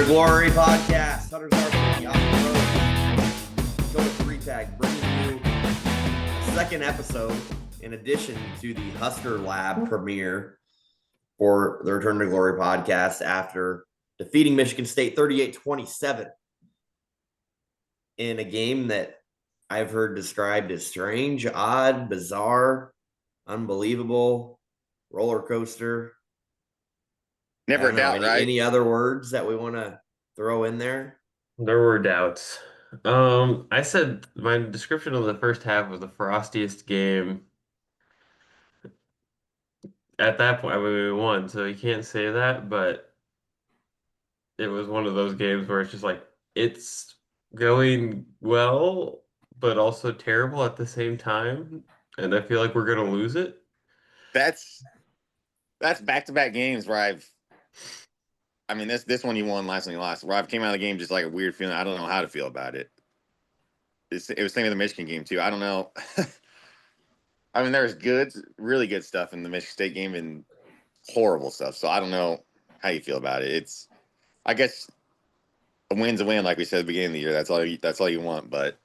Glory podcast. Hunters Varsity off the road. Go with 3-tag, bringing you a second episode in addition to the Husker Lab premiere for the Return to Glory podcast after defeating Michigan State 38-27 in a game that I've heard described as strange, odd, bizarre, unbelievable, roller coaster. Never a doubt, right? Any other words that we want to throw in there? There were doubts. I said my description of the first half was the frostiest game. At that point, I mean, we won, so you can't say that, but it was one of those games where it's just like it's going well, but also terrible at the same time, and I feel like we're gonna lose it. That's back-to-back games where this one you won, last one you lost. Where I've came out of the game just like a weird feeling. I don't know how to feel about it. It was same with the Michigan game too. I don't know. I mean, there's really good stuff in the Michigan State game and horrible stuff. So I don't know how you feel about it. I guess a win's a win, like we said at the beginning of the year. That's all you want. But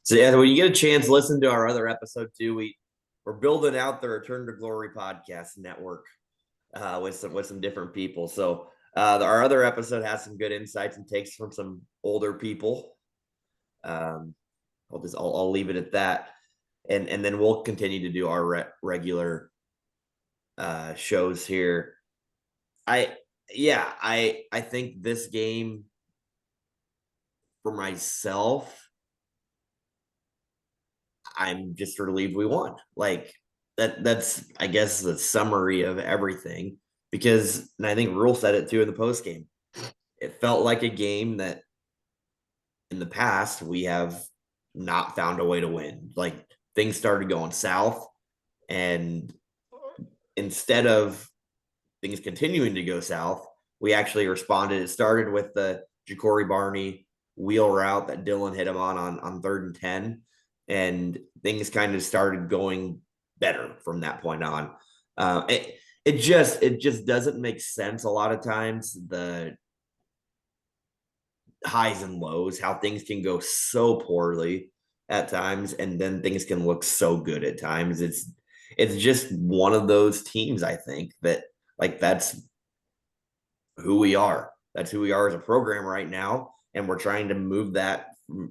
so yeah, when you get a chance, listen to our other episode too. We're building out the Return to Glory podcast network with some different people. So our other episode has some good insights and takes from some older people. I'll leave it at that, and then we'll continue to do our regular shows here. I think this game for myself, I'm just relieved we won. Like that's I guess the summary of everything, because and I think Rule said it too in the post game. It felt like a game that in the past we have not found a way to win. Like things started going south, and instead of things continuing to go south, we actually responded. It started with the Ja'Cory Barney wheel route that Dylan hit him on 3rd and 10, and things kind of started going better from that point on. It just doesn't make sense a lot of times, the highs and lows, how things can go so poorly at times and then things can look so good at times. It's just one of those teams, I think, that like that's who we are. That's who we are as a program right now, and we're trying to move that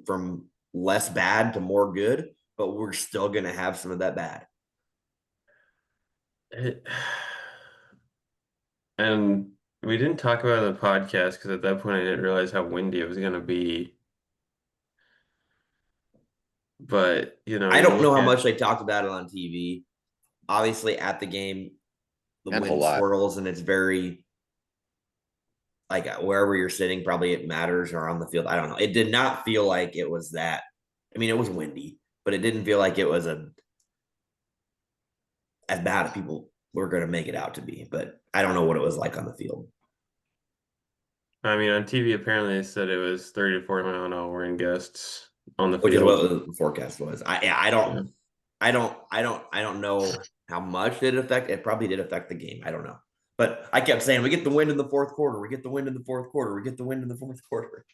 from less bad to more good, but we're still going to have some of that bad. And we didn't talk about it on the podcast because at that point I didn't realize how windy it was going to be. But, I don't know how much they talked about it on TV. Obviously, at the game, the wind swirls, and it's very, like, wherever you're sitting, probably it matters, or on the field. I don't know. It did not feel like it was that. I mean, it was windy, but it didn't feel like it was as bad as people were going to make it out to be. But I don't know what it was like on the field. I mean, on TV, apparently they said it was 30 to 40 mile an hour wind gusts on the field. Which is what the forecast was. I don't know how much did it affect. It probably did affect the game. I don't know. But I kept saying, we get the wind in the fourth quarter. We get the wind in the fourth quarter. We get the wind in the fourth quarter.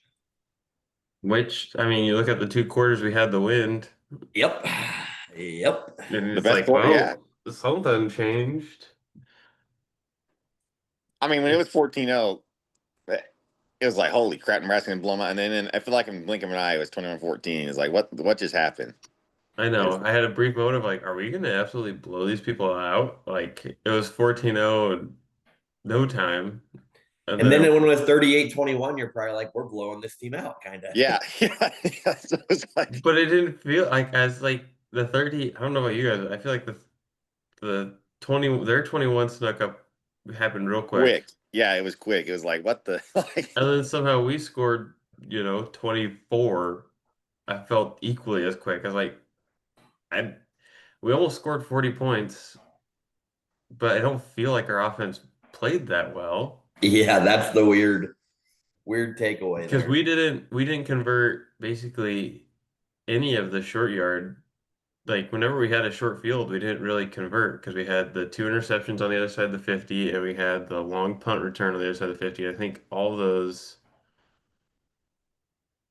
Which, I mean, you look at the 2 quarters, we had the wind. Yep. And it's like, well, something changed. I mean, when it was 14-0, it was like, holy crap, Nebraska can blow them out. And then I feel like in blink of an eye, it was 21-14. It's like, what just happened? I know. I had a brief moment of like, are we going to absolutely blow these people out? Like, it was 14-0 in no time. And then when it was 38-21, you're probably like, we're blowing this team out, kind of. Yeah. So it was like, but it didn't feel like as like the 30. I don't know about you guys. I feel like the 20, their 21 snuck up, happened real quick. Yeah, it was quick. It was like, what the? And then somehow we scored, 24. I felt equally as quick. I was like, we almost scored 40 points, but I don't feel like our offense played that well. Yeah, that's the weird takeaway. Because we didn't convert basically any of the short yard like whenever we had a short field, we didn't really convert because we had the 2 interceptions on the other side of the 50, and we had the long punt return on the other side of the 50. I think all of those,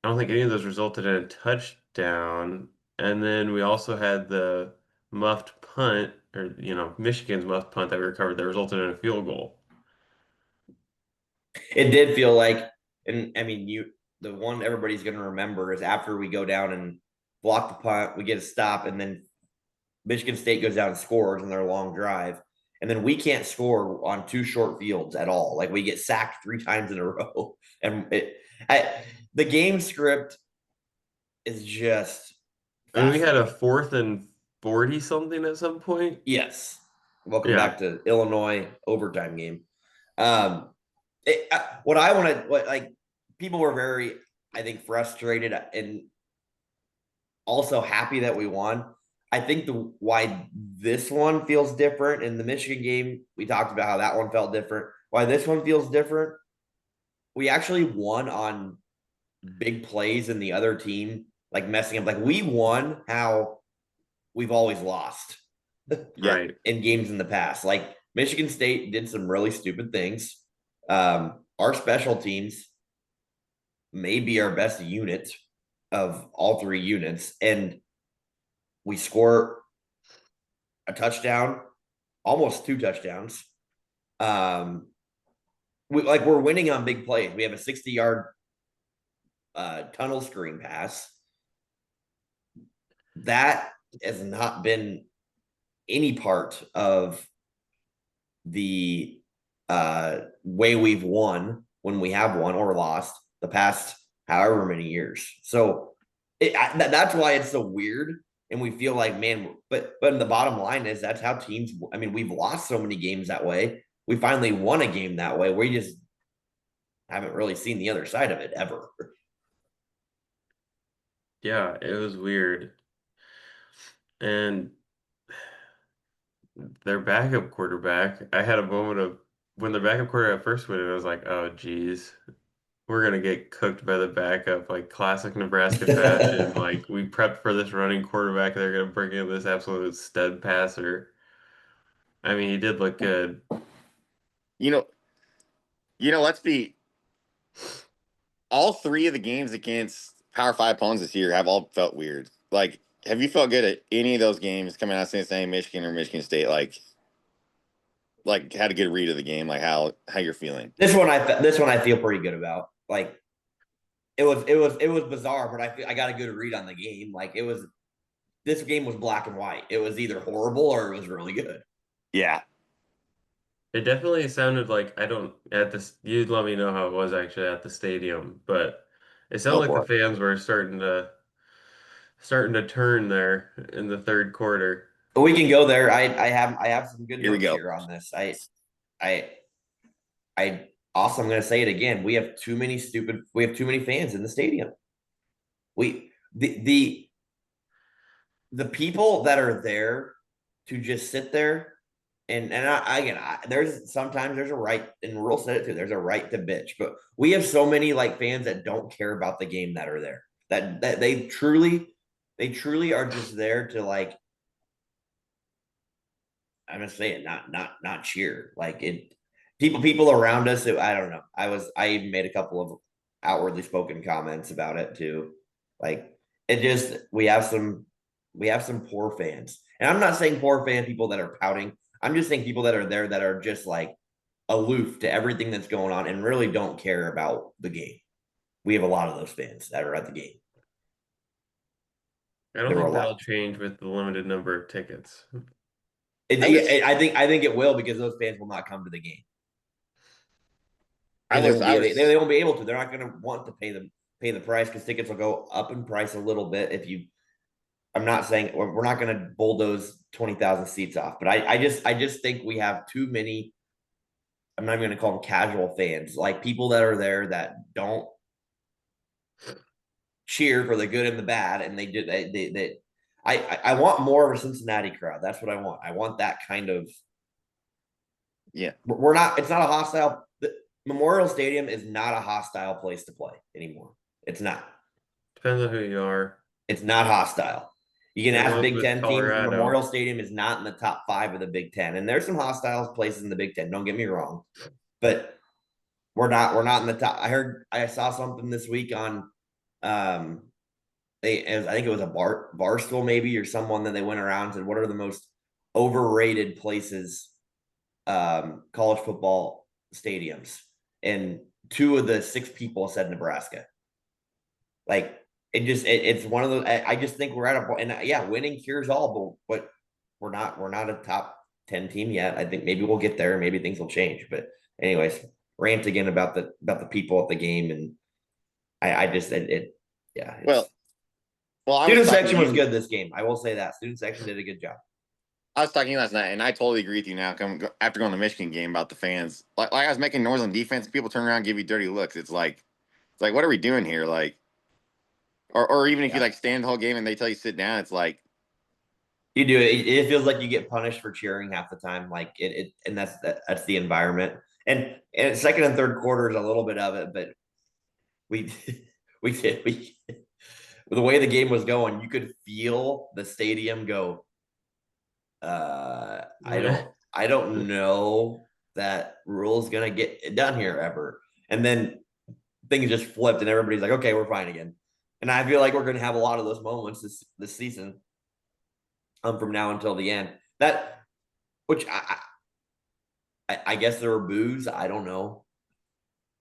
I don't think any of those resulted in a touchdown. And then we also had the muffed punt, or Michigan's muffed punt that we recovered that resulted in a field goal. It did feel like, and I mean, the one everybody's going to remember is after we go down and block the punt, we get a stop, and then Michigan State goes down and scores on their long drive. And then we can't score on 2 short fields at all. Like we get sacked 3 times in a row. And the game script is just And we had a fascinating. 4th and 40 something at some point. Yes. Welcome Yeah. back to Illinois overtime game. What I want to, like, people were very, I think, frustrated and also happy that we won. I think why this one feels different in the Michigan game, we talked about how that one felt different. Why this one feels different, we actually won on big plays in the other team, like messing up. Like we won how we've always lost Yeah. Right. in games in the past. Like Michigan State did some really stupid things. Our special teams may be our best unit of all 3 units, and we score a touchdown, almost 2 touchdowns. We're winning on big plays. We have a 60-yard tunnel screen pass. That has not been any part of the way we've won when we have won or lost the past however many years. So that's why it's so weird. And we feel like, man, but the bottom line is that's how teams, I mean, we've lost so many games that way. We finally won a game that way. We just haven't really seen the other side of it ever. Yeah, it was weird. And their backup quarterback, I had a moment of when the backup quarterback first went in, I was like, oh, geez, we're gonna get cooked by the backup, like classic Nebraska fashion. Like we prepped for this running quarterback, they're gonna bring in this absolute stud passer. I mean, he did look good. You know, let's be all 3 of the games against Power 5 opponents this year have all felt weird. Like, have you felt good at any of those games coming out of Cincinnati, Michigan, or Michigan State? Like had a good read of the game, like how you're feeling. This one I feel pretty good about. Like it was bizarre, but I got a good read on the game. Like this game was black and white. It was either horrible or it was really good. Yeah. It definitely sounded like I don't at this. You'd let me know how it was actually at the stadium, but it sounded Go like the for it. fans were starting to turn there in the third quarter. But we can go there. I have some good Here we notes go. here on this. I I also I'm gonna say it again. We have too many fans in the stadium. We the people that are there to just sit there and there's sometimes there's a right, and Rule said it too, there's a right to bitch, but we have so many like fans that don't care about the game that are there, that they truly are just there to, like, I'm gonna say it, not cheer. Like it, people around us. I don't know. I even made a couple of outwardly spoken comments about it too. Like it just we have some poor fans, and I'm not saying poor fan people that are pouting. I'm just saying people that are there that are just like aloof to everything that's going on and really don't care about the game. We have a lot of those fans that are at the game. I don't There were a think lot. that'll change with the limited number of tickets. I think it will, because those fans will not come to the game. I Because they was won't I be they, was they won't be able to. They're not going to want to pay the price, because tickets will go up in price a little bit if you. I'm not saying we're not going to bulldoze 20,000 seats off, but I just think we have too many. I'm not even going to call them casual fans, like people that are there that don't cheer for the good and the bad, and they did they I want more of a Cincinnati crowd. That's what I want. I want that kind of. yeah. We're not. It's not a hostile. The Memorial Stadium is not a hostile place to play anymore. It's not. Depends on who you are. It's not hostile. You can It ask was Big with Ten teams. Colorado. Memorial Stadium is not in the top 5 of the Big Ten, and there's some hostile places in the Big Ten. Don't get me wrong, but we're not in the top. I saw something this week on I think it was a Barstool maybe or someone that they went around and said what are the most overrated places college football stadiums, and 2 of the 6 people said Nebraska. Like it's one of those. I just think we're at a point, and yeah, winning cures all, but we're not a top 10 team yet. I think maybe we'll get there. Maybe things will change. But anyways, rant again about the people at the game, and I just yeah. Well, I was Student talking to section was you. good this game. I will say that student section did a good job. I was talking last night, and I totally agree with you now. After going to the Michigan game about the fans, like I was making noise on defense, people turn around and give you dirty looks. It's like, what are we doing here? Like, or even if you Yeah. like stand the whole game and they tell you sit down, it's like, You do it. It feels like you get punished for cheering half the time. Like and that's the environment. And second and third quarter is a little bit of it, but we we the way the game was going, you could feel the stadium go. I don't know that Rule's gonna get it done here ever. And then things just flipped, and everybody's like, okay, we're fine again. And I feel like we're gonna have a lot of those moments this season, from now until the end. That which I guess there were boos. I don't know.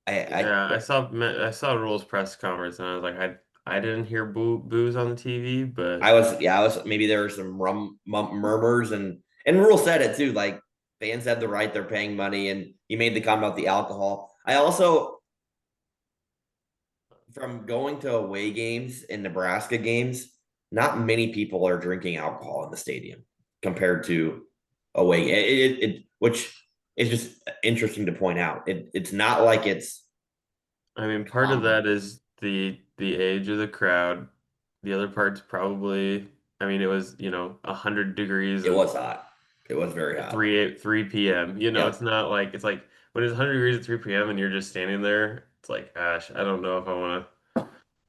Yeah, I saw Rule's press conference and I was like, I didn't hear boos on the TV, but I was maybe there were some murmurs, and Rule said it too. Like fans have the right; they're paying money, and he made the comment about the alcohol. I also, from going to away games and Nebraska games, not many people are drinking alcohol in the stadium compared to away. Which is just interesting to point out. It's not like it's I mean, part of common. that is the age of the crowd. The other part's probably, I mean, it was, 100 degrees It and was hot. It was very at hot. 3 p.m. It's Yep. not like it's like when it's 100 degrees at 3 p.m. and you're just standing there, it's like, gosh, I don't know if I want to.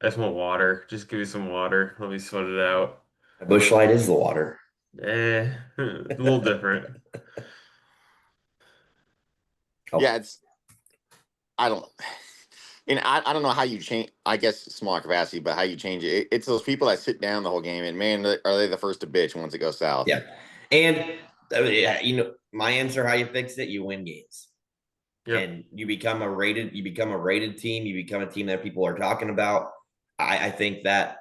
I just want water. Just give me some water. Let me sweat it out. A bush light is the water. A little different. yeah, Oh, it's I don't. And I don't know how you change. I guess smaller capacity, but how you change it's those people that sit down the whole game, and man, are they the first to bitch once it goes south? yeah. And yeah, my answer, how you fix it, you win games. Yep. And you become a rated team, you become a team that people are talking about. I think that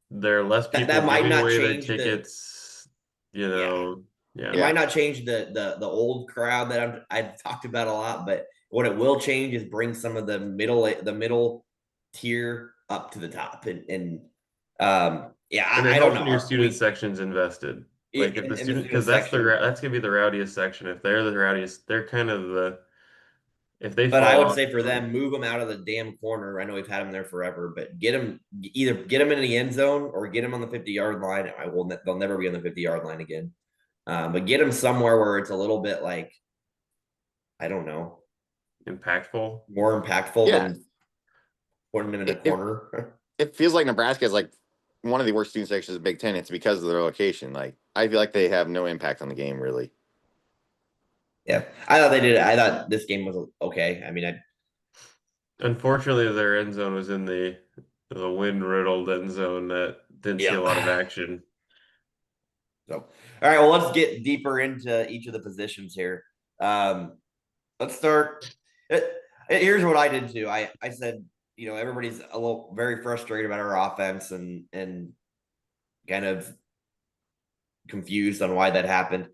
There are less people that might giving not away their change the tickets, yeah. It yeah. Yeah, might not change the old crowd that I've talked about a lot, but what it will change is bring some of the middle tier up to the top, and yeah, And it I don't helps know. when your student section's invested. Like if the In the student, student because section, that's gonna be the rowdiest section. If they're the rowdiest, they're kind of if they but I fall would off, say for them, move them out of the damn corner. I know we've had them there forever, but get them in the end zone or get them on the 50-yard line. They'll never be on the 50-yard line again. But get them somewhere where it's a little bit like, I don't know, impactful. more impactful yeah. than putting them in a It, it corner. it feels like Nebraska is like one of the worst student sections of the Big Ten. It's because of their location. Like I feel like they have no impact on the game really. Yeah, I thought they did. I thought this game was okay. I mean, Unfortunately, their end zone was in the wind riddled end zone that didn't see a yeah. lot of action. So, all right. Well, let's get deeper into each of the positions here. Um, let's start. Here's what I did too. I said, everybody's a little very frustrated about our offense and kind of confused on why that happened.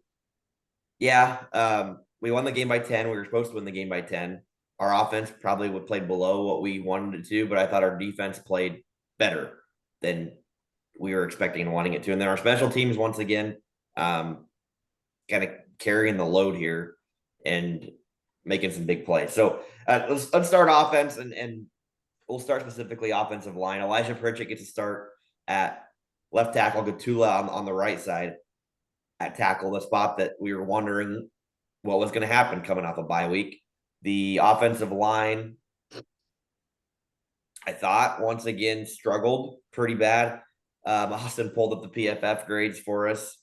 Yeah, we won the game by 10. We were supposed to win the game by 10. Our offense probably would play below what we wanted it to, but I thought our defense played better than we were expecting and wanting it to. And then our special teams, once again, kind of carrying the load here and making some big plays. So let's start offense, and we'll start specifically offensive line. Elijah Pritchett gets to start at left tackle, Gatula on the right side at tackle, the spot that we were wondering what was going to happen coming off a bye week. The offensive line, I thought, once again, struggled pretty bad. Austin pulled up the PFF grades for us.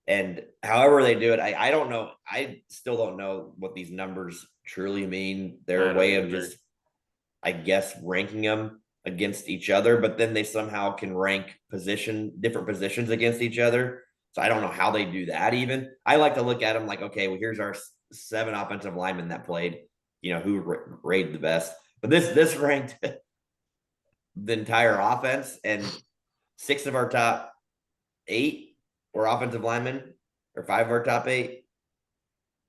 And however they do it, I don't know. I still don't know what these numbers truly mean. I Their don't way of either. just, I guess, ranking them against each other, but then they somehow can rank different positions against each other. So I don't know how they do that even. I like to look at them like, okay, well, here's our 7 offensive linemen that played, who rated the best. But this ranked the entire offense, and 6 of our top 8 were offensive linemen, or 5 of our top 8,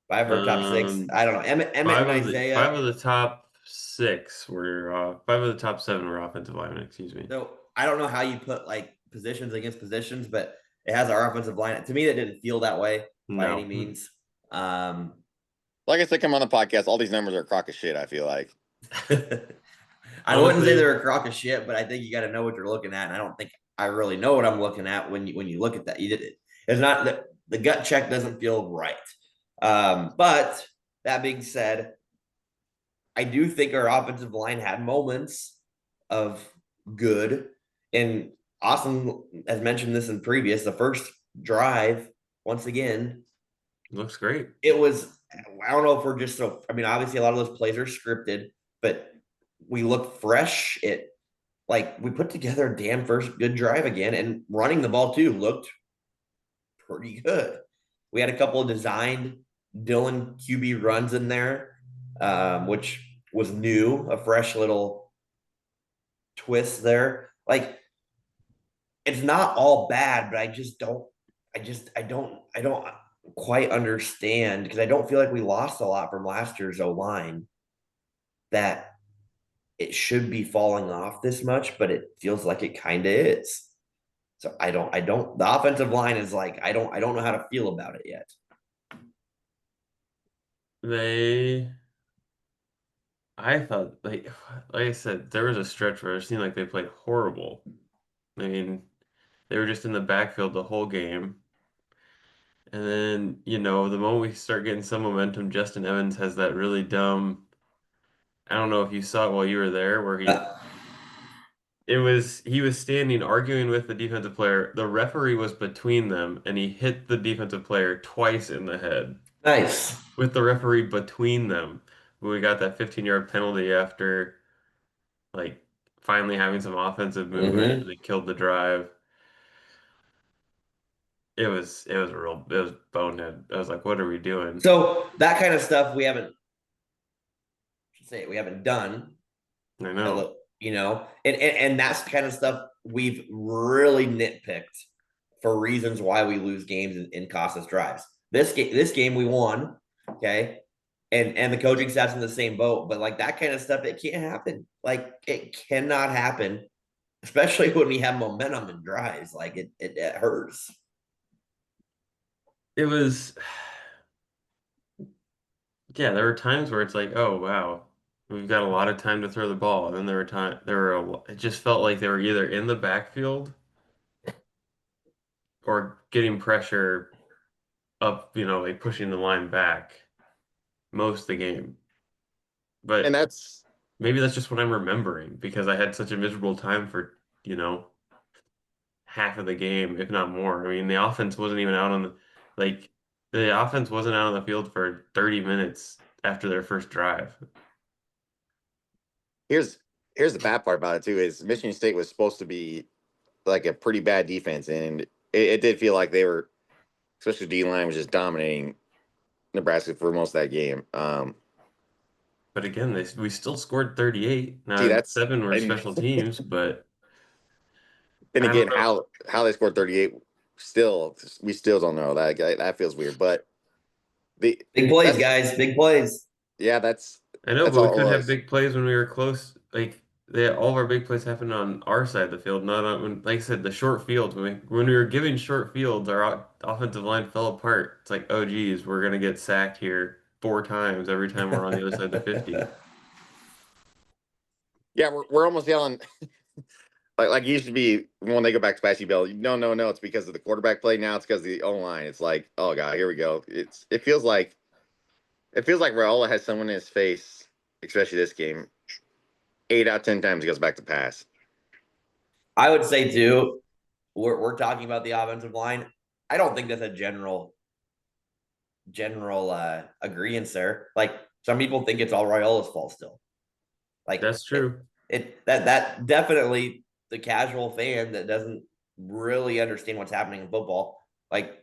5 of our top 6. Um, I don't know. Emmett and five Isaiah. of the top 6 were 5 of the top 7 were offensive linemen. Excuse me. So I don't know how you put like positions against positions, but it has our offensive line. To me, that didn't feel that way by any No. means. Um, Like I said, come on the podcast. All these numbers are a crock of shit. I feel like. I wouldn't say Honestly, they're a crock of shit, but I think you got to know what you're looking at. And I don't think I really know what I'm looking at when you look at that. You did it. It's not the gut check doesn't feel right. But that being said, I do think our offensive line had moments of good. And Austin has mentioned this in previous, the first drive, once again, looks great. it was, I don't know if we're just so, I mean, obviously a lot of those plays are scripted, but we look fresh. Like we put together a damn first good drive again, and running the ball too looked pretty good. We had a couple of designed Dylan QB runs in there, which was new, a fresh little twist there. Like it's not all bad, but I don't quite understand because I don't feel like we lost a lot from last year's O line that it should be falling off this much, but it feels like it kind of is. So the offensive line is like, I don't know how to feel about it yet. They, I thought, like I said, there was a stretch where it seemed like they played horrible. I mean, they were just in the backfield the whole game. And then, the moment we start getting some momentum, Justin Evans has that really dumb, I don't know if you saw it while you were there, where Uh, he was standing arguing with the defensive player. The referee was between them and he hit the defensive player twice in the head nice. with the referee between them. We got that 15-yard penalty after like finally having some offensive movement and Mm-hmm. they killed the drive. It was bonehead. I was like, what are we doing? So that kind of stuff we haven't done. I know. And that's the kind of stuff we've really nitpicked for reasons why we lose games and cost us drives. This game we won, okay, and the coaching staff's in the same boat. But like that kind of stuff, it can't happen. Like it cannot happen, especially when we have momentum and drives. Like it hurts. It was Yeah, there were times where it's like, oh wow, we've got a lot of time to throw the ball, and then it just felt like they were either in the backfield or getting pressure up, like pushing the line back most of the game. And But that's maybe that's just what I'm remembering because I had such a miserable time for, half of the game, if not more. I mean, the offense wasn't even out on like the offense wasn't out on the field for 30 minutes after their first drive. here's here's the bad part about it too is Michigan State was supposed to be like a pretty bad defense, and it did feel like they were, especially D line, was just dominating Nebraska for most of that game. But again, we still scored 38. See, Now, that's 7 were and special teams, but then I don't again, know. how they scored 38, still we still don't know. That feels weird, but the Big plays, that's guys. Big plays. yeah, I know, that's but we all it couldn't have was. big plays when we were close. Like all of our big plays happened on our side of the field, not on like I said, the short fields. When we were giving short fields, our offensive line fell apart. It's like, oh geez, we're gonna get sacked here 4 times every time we're on the other side of the 50. Yeah, we're almost yelling like it used to be when they go back to pass, you yell, no, no, no, it's because of the quarterback play. Now it's because of the O line. It's like, oh god, here we go. It feels like Raiola has someone in his face, especially this game. 8 out of 10 times he goes back to pass. I would say too. we're talking about the offensive line. I don't think that's a general agreement there. Like some people think it's all Raiola's fault still. Like That's true. that definitely the casual fan that doesn't really understand what's happening in football, like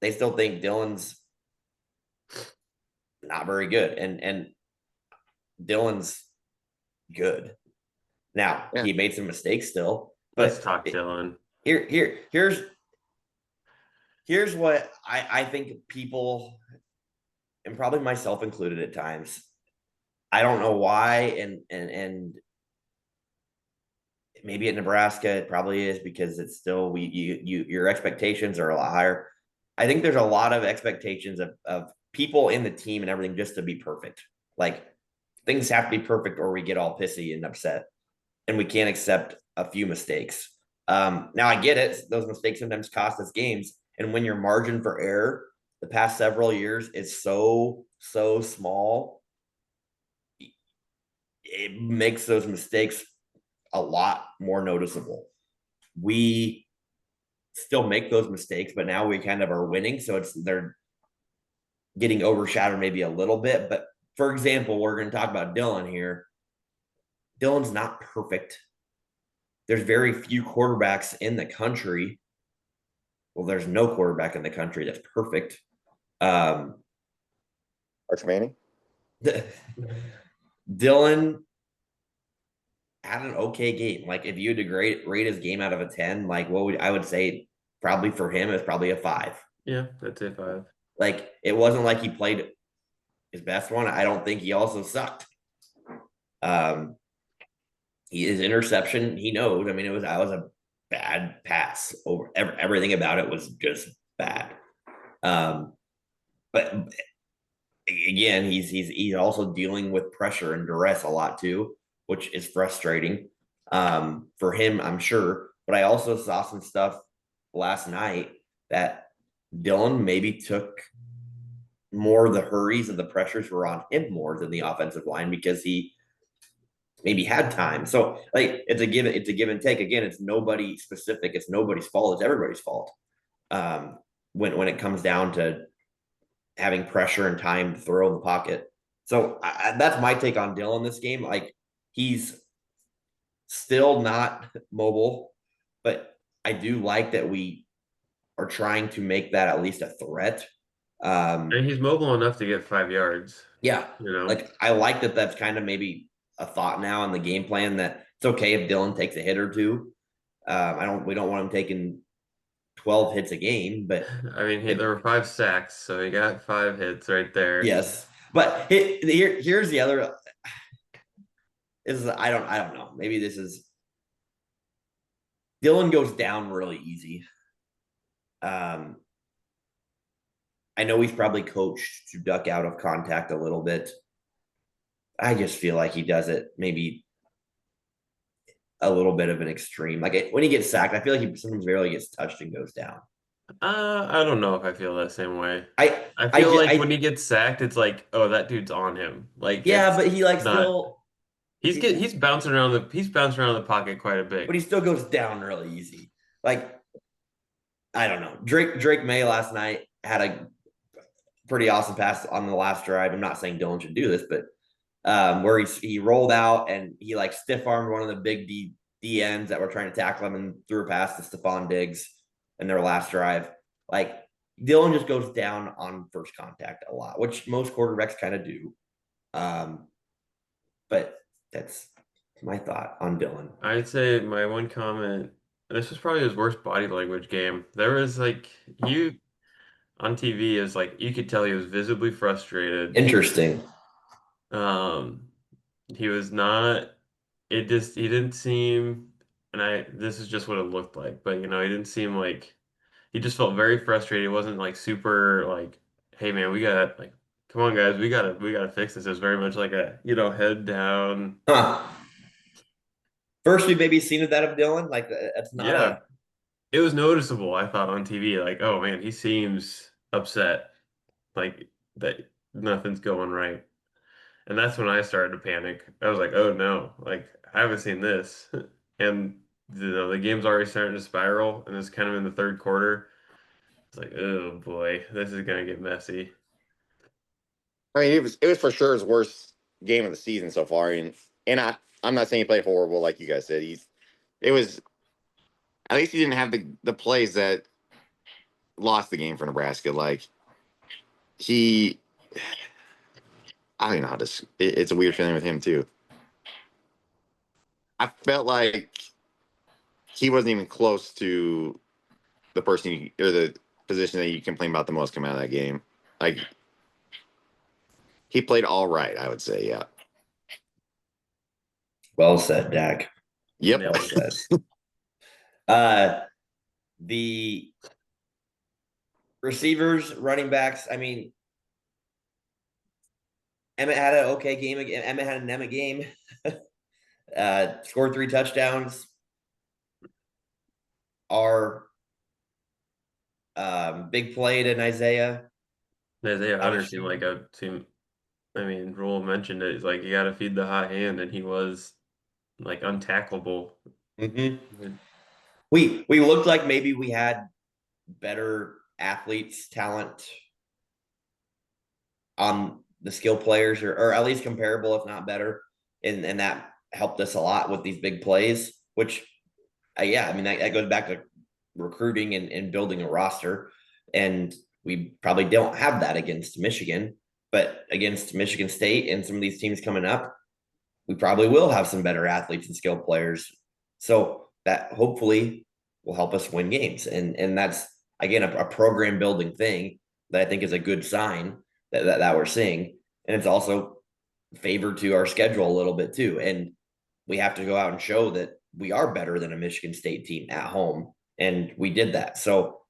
they still think Dylan's not very good, and Dylan's good. Now Yeah. he made some mistakes still, Let's but talk Dylan. here's what I think people, and probably myself included at times. I don't know why, and maybe at Nebraska it probably is because it's still your expectations are a lot higher. I think there's a lot of expectations of people in the team and everything just to be perfect. Like things have to be perfect or we get all pissy and upset, and we can't accept a few mistakes. Now I get it; those mistakes sometimes cost us games, and when your margin for error the past several years is so small, it makes those mistakes a lot more noticeable. We still make those mistakes, but now we kind of are winning, so they're getting overshadowed maybe a little bit. But for example, we're going to talk about Dylan here. Dylan's not perfect. There's very few quarterbacks in the country. Well, there's no quarterback in the country that's perfect. Um, Arch Manning. Dylan had an okay game. Like if you had to rate his game out of a 10, like I would say probably for him it's probably a 5. Yeah, that's a 5. Like it wasn't like he played his best one. I don't think he also sucked. Um, his interception, he knows. I mean, that was a bad pass. Over everything about it was just bad. Um, but again, he's also dealing with pressure and duress a lot too, which is frustrating for him, I'm sure. But I also saw some stuff last night that Dylan maybe took more of the hurries and the pressures were on him more than the offensive line because he maybe had time. So like it's a give and take. Again, it's nobody specific, it's nobody's fault, it's everybody's fault. Um, when it comes down to having pressure and time to throw in the pocket. So that's my take on Dylan this game. Like he's still not mobile, but I do like that we are trying to make that at least a threat. And he's mobile enough to get 5 yards, Yeah, you know? like I like that. That's kind of maybe a thought now in the game plan that it's okay if Dylan takes a hit or two. We don't want him taking 12 hits a game, but I mean, if there were 5 sacks, so he got 5 hits right there. yes, but here's the other is I don't know. Maybe this is Dylan goes down really easy. Um, I know he's probably coached to duck out of contact a little bit. I just feel like he does it maybe a little bit of an extreme. Like when he gets sacked, I feel like he sometimes barely gets touched and goes down. I don't know if I feel that same way. I I I feel just like when I he gets sacked, it's like, oh, that dude's on him. Like yeah, it's but he like not. still He's bouncing around the pocket quite a but bit. he still goes down really easy. Like I don't know. Drake May last night had a pretty awesome pass on the last drive. I'm not saying Dylan should do this, but where he rolled out and he like stiff armed one of the big D ends that were trying to tackle him and threw a pass to Stephon Diggs in their last drive. Like Dylan just goes down on first contact a lot, which most quarterbacks kind of do. Um, but that's my thought on Dylan. I'd say my one comment, this was probably his worst body language game. There was like you on TV is like you could tell he was visibly frustrated. Interesting. Um, he was not. He didn't seem, and this is just what it looked like, but he didn't seem like he just felt very frustrated. It wasn't like super like, hey man, we got like, come on guys, we gotta fix this. It was very much like a head down. Huh. First, we've maybe seen that of Dylan. Like that's not Yeah, a it was noticeable. I thought on TV, like, oh man, he seems upset, like that nothing's going right. And that's when I started to panic. I was like, oh no, like I haven't seen this. And the game's already starting to spiral, and it's kind of in the third quarter. It's like, oh boy, this is gonna get messy. I mean, it was for sure his worst game of the season so far, and I'm not saying he played horrible like you guys said. It was at least he didn't have the plays that lost the game for Nebraska. Like he, I don't know how to. It's a weird feeling with him too. I felt like he wasn't even close to the person or the position that you complain about the most coming out of that game. Like he played all right, I would say. Yeah. Well said, Dak. Yep. Well said. The receivers, running backs. I mean, Emmett had an okay game again. Emmett had an Emmett game. Scored 3 touchdowns. Our big play to Isaiah. Isaiah Hunter seemed like a team. I mean, Rule mentioned it. It's like you got to feed the hot hand, and he was like untackleable. Mm-hmm. We looked like maybe we had better athletes, talent on the skill players, or at least comparable, if not better. And that helped us a lot with these big plays, which, yeah, I mean, that goes back to recruiting and building a roster. And we probably don't have that against Michigan, but against Michigan State and some of these teams coming up, we probably will have some better athletes and skill players. So that hopefully will help us win games. And that's, again, a program building thing that I think is a good sign that we're seeing. And it's also favored to our schedule a little bit too. And we have to go out and show that we are better than a Michigan State team at home. And we did that. So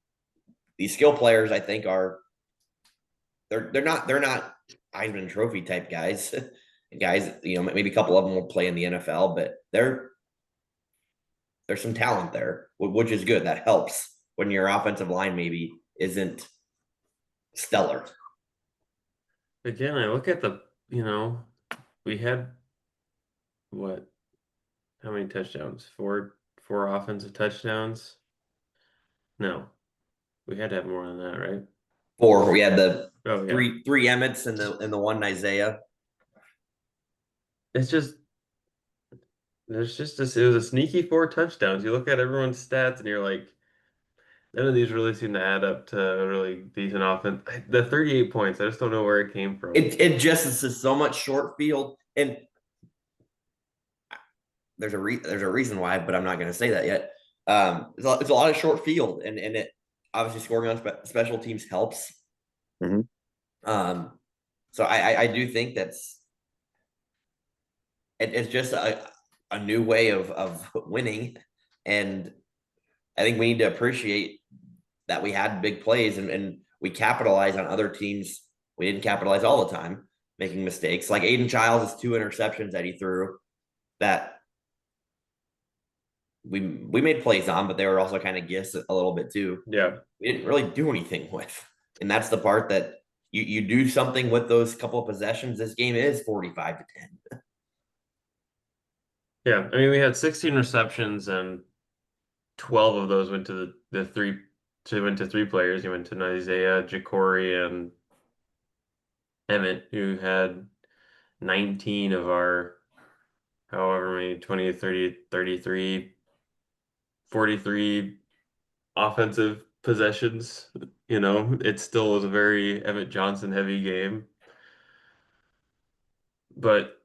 these skill players, I think, are they're not Heisman Trophy type guys. Guys, maybe a couple of them will play in the NFL, but there's some talent there, which is good. That helps when your offensive line maybe isn't stellar. Again, I look at we had what? How many touchdowns? Four offensive touchdowns? No, we had to have more than that, right? 4, we had the Oh yeah. three Emmets and the one Isaiah. It's just there's just this. It was a sneaky 4 touchdowns. You look at everyone's stats, and you're like, none of these really seem to add up to a really decent offense. The 38 points, I just don't know where it came from. It just is so much short field, and there's a reason why, but I'm not going to say that yet. It's a lot of short field, and it obviously scoring on special teams helps. Mhm. So I do think it's just a new way of winning, and I think we need to appreciate that we had big plays and we capitalize on other teams. We didn't capitalize all the time, making mistakes. Like Aiden Childs' 2 interceptions that he threw that we made plays on, but they were also kind of gifts a little bit too. Yeah. We didn't really do anything with. And that's the part that you do something with those couple of possessions. This game is 45-10. Yeah. I mean, we had 16 receptions and 12 of those went to the three went to 3 players. He went to Isaiah, Ja'Cory, and Emmett, who had 19 of our however many 20, 30, 33, 43 offensive possessions. It still was a very Emmett Johnson heavy game. But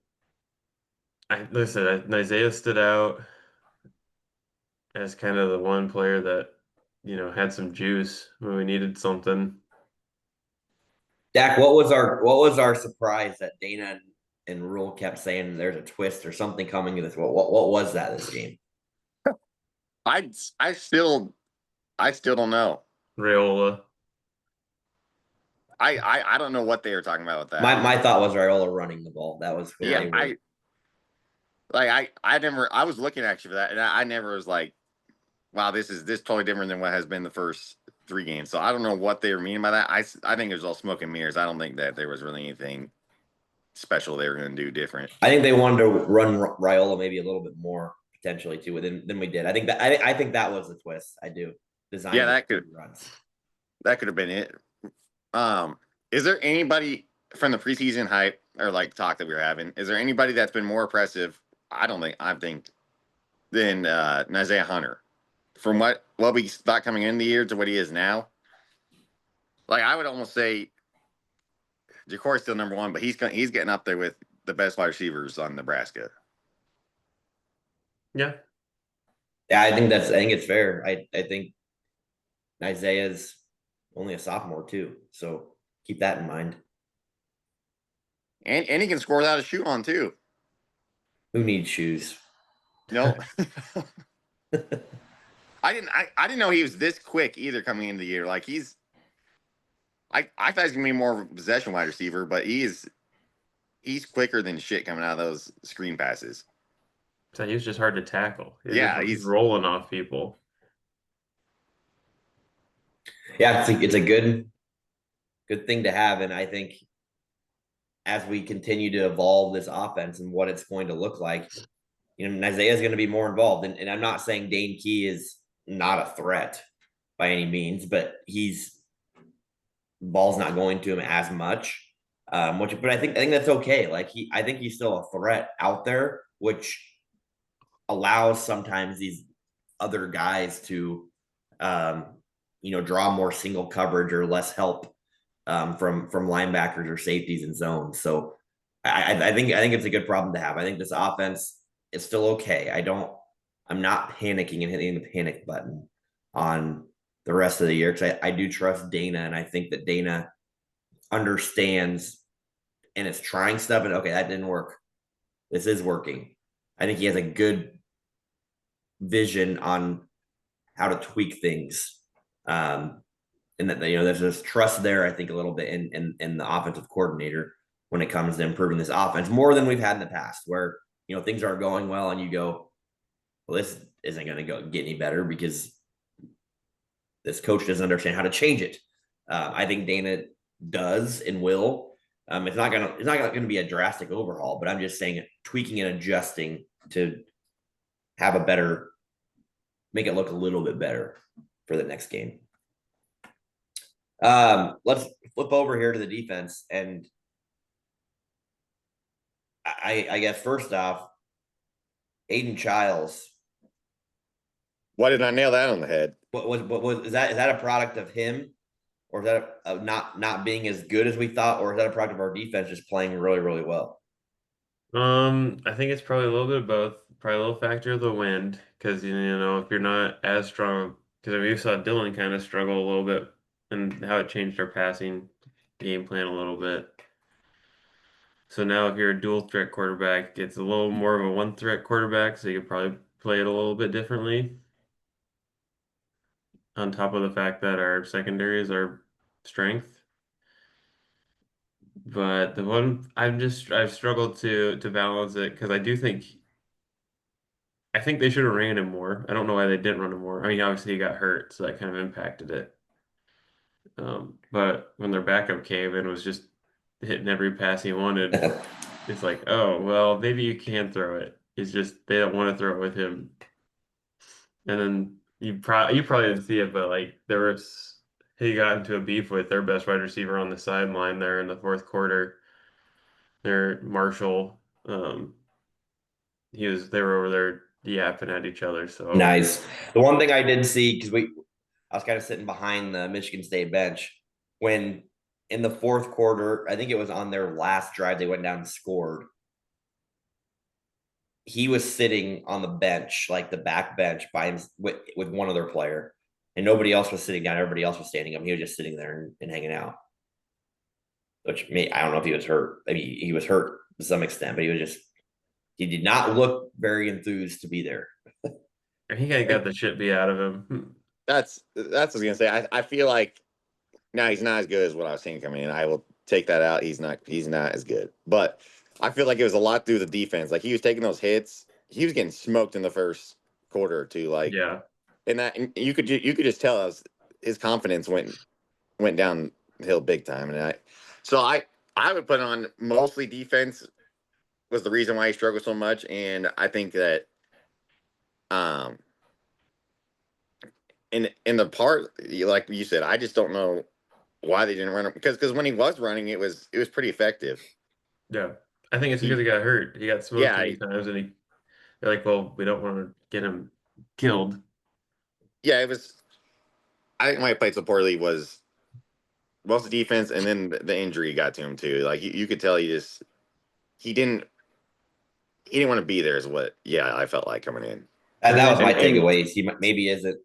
listen, Isaiah stood out as kind of the one player that, had some juice when we needed something. Dak, what was our surprise that Dana and Rule kept saying there's a twist or something coming to this? What was that this game? I I still I still don't know. Rayola. I don't know what they were talking about with that. My thought was Raiola running the ball. That was what Yeah, they were. I was looking actually for that, and I never was like, wow, this totally different than what has been the first 3 games. So I don't know what they were meaning by that. I think it was all smoke and mirrors. I don't think that there was really anything special they were going to do different. I think they wanted to run Raiola maybe a little bit more potentially too than we did. I think that was the twist. I do Yeah, design that runs. could have been it. Is there anybody from the preseason hype or like talk that we were having? Is there anybody that's been more impressive? I think than Isaiah Hunter, from what we thought coming in the year to what he is now. Like I would almost say Jacory's still number one, but he's getting up there with the best wide receivers on Nebraska. Yeah. Yeah, I think it's fair. I think Isaiah's only a sophomore too, so keep that in mind. And he can score without a shoe on too. Who needs shoes? No. I didn't know he was this quick either coming into the year. Like I thought he's gonna be more of a possession wide receiver, but he's quicker than shit coming out of those screen passes. So he was just hard to tackle. Yeah, He's rolling off people. Yeah, it's a good thing to have, and I think as we continue to evolve this offense and what it's going to look like, Isaiah's going to be more involved. And I'm not saying Dane Key is not a threat by any means, but ball's not going to him as much. But I think that's okay. Like I think he's still a threat out there, which allows sometimes these other guys to, draw more single coverage or less help from linebackers or safeties and zones. So I think it's a good problem to have. I think this offense is still okay. I'm not panicking and hitting the panic button on the rest of the year because I do trust Dana, and I think that Dana understands and is trying stuff. And okay, that didn't work. This is working. I think he has a good vision on how to tweak things. And that there's this trust there, I think, a little bit in the offensive coordinator when it comes to improving this offense more than we've had in the past, where things aren't going well and you go, well, this isn't going to get any better because this coach doesn't understand how to change it. I think Dana does and will. It's not gonna be a drastic overhaul, but I'm just saying tweaking and adjusting to have make it look a little bit better for the next game. Let's flip over here to the defense, and I guess first off, Aiden Childs. Why didn't I nail that on the head? What was is that a product of him, or is that not being as good as we thought, or is that a product of our defense just playing really, really well? I think it's probably a little bit of both. Probably a little factor of the wind, because if you're not as strong, because we saw Dylan kind of struggle a little bit, and how it changed our passing game plan a little bit. So now if you're a dual threat quarterback, it's a little more of a one threat quarterback, so you could probably play it a little bit differently. On top of the fact that our secondary is our strength. But the one I've struggled to balance it because I think they should have ran him more. I don't know why they didn't run him more. I mean, obviously he got hurt, so that kind of impacted it. But when their backup came and was just hitting every pass he wanted, it's like, oh well, maybe you can throw it. It's just they don't want to throw it with him. And then you probably didn't see it, but like he got into a beef with their best wide receiver on the sideline there in the fourth quarter. Their Marshall, they were over there yapping at each other. So Nice. The one thing I did see, because I was kind of sitting behind the Michigan State bench when in the fourth quarter, I think it was on their last drive, they went down and scored. He was sitting on the bench, like the back bench, by him with one other player, and nobody else was sitting down. Everybody else was standing up. He was just sitting there and hanging out. Which I don't know if he was hurt. I mean, he was hurt to some extent, but he did not look very enthused to be there. he kind of got the shit beat out of him. That's what I was gonna say. I feel like now he's not as good as what I was seeing coming in. I will take that out. He's not as good. But I feel like it was a lot through the defense. Like he was taking those hits. He was getting smoked in the first quarter or two. Like Yeah. And you could just tell his confidence went downhill big time. And I would put on mostly defense was the reason why he struggled so much. And I think that Um, in the part like you said, I just don't know why they didn't run it because when he was running, it was pretty effective. Yeah. I think it's because He he got hurt. He got smoked yeah too many times, and they're like, well, we don't want to get him killed. yeah it was. I think why he played so poorly was most of the defense, and then the injury got to him too. Like you could tell he didn't he didn't want to be there. Is what I felt like coming in. And that was my And takeaway. He maybe isn't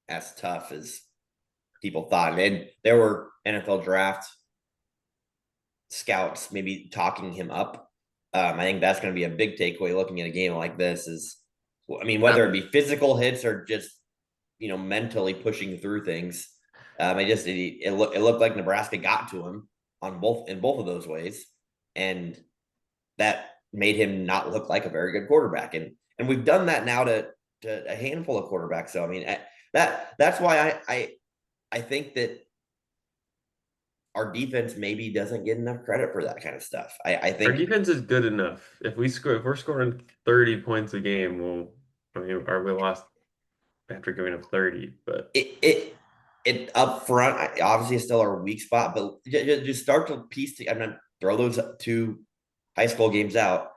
as tough as people thought. And there were NFL draft scouts maybe talking him up. I think that's going to be a big takeaway looking at a game like this is, I mean, I, whether it be physical hits or just, mentally pushing through things. It looked like Nebraska got to him in both of those ways. And that made him not look like a very good quarterback. And we've done that now to a handful of quarterbacks. So, I mean, that's why I think that our defense maybe doesn't get enough credit for that kind of stuff. I Our think defense is good enough. If we're scoring 30 points a game, well, I mean, we lost after giving up 30, but it up front obviously is still our weak spot, but just start to piece. I'm not throw those two high school games out.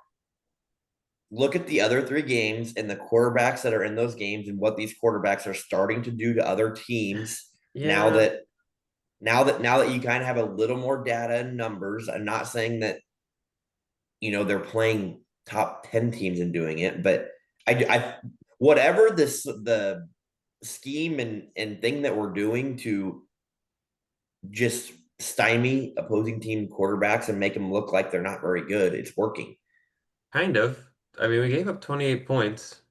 Look at the other three games and the quarterbacks that are in those games and what these quarterbacks are starting to do to other teams now yeah, that you kind of have a little more data and numbers. I'm not saying that they're playing top 10 teams and doing it, but I whatever the scheme and thing that we're doing to just stymie opposing team quarterbacks and make them look like they're not very good, it's working. kind of. I mean, we gave up 28 points.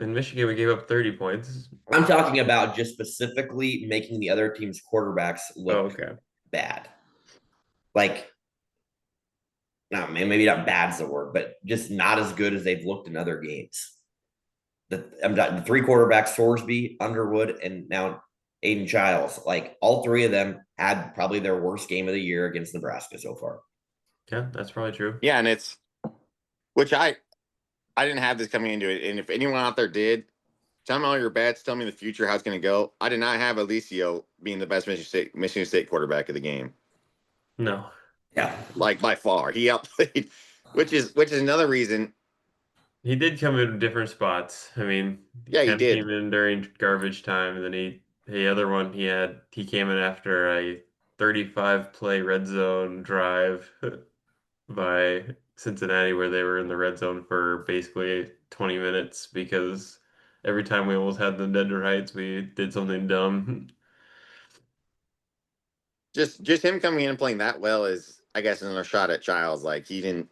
In Michigan, we gave up 30 points. I'm talking about just specifically making the other team's quarterbacks Oh, look okay. bad. Like, not maybe not bad's the word, but just not as good as they've looked in other games. The three quarterbacks, Sorsby, Underwood, and now Aiden Childs, like all three of them had probably their worst game of the year against Nebraska so far. Yeah, that's probably true. yeah, and it's which I didn't have this coming into it, and if anyone out there did, tell me all your bets. Tell me the future how it's going to go. I did not have Alicio being the best Michigan State quarterback of the game, No. Yeah. like by far. He outplayed, which is another reason. He did come in different spots. I mean, he Yeah, he kind of did. came in during garbage time, and then the other one he came in after a 35 play red zone drive by Cincinnati where they were in the red zone for basically 20 minutes because every time we almost had them dead to rights, we did something dumb. Just him coming in and playing that well is, I guess, another shot at Childs. Like he didn't.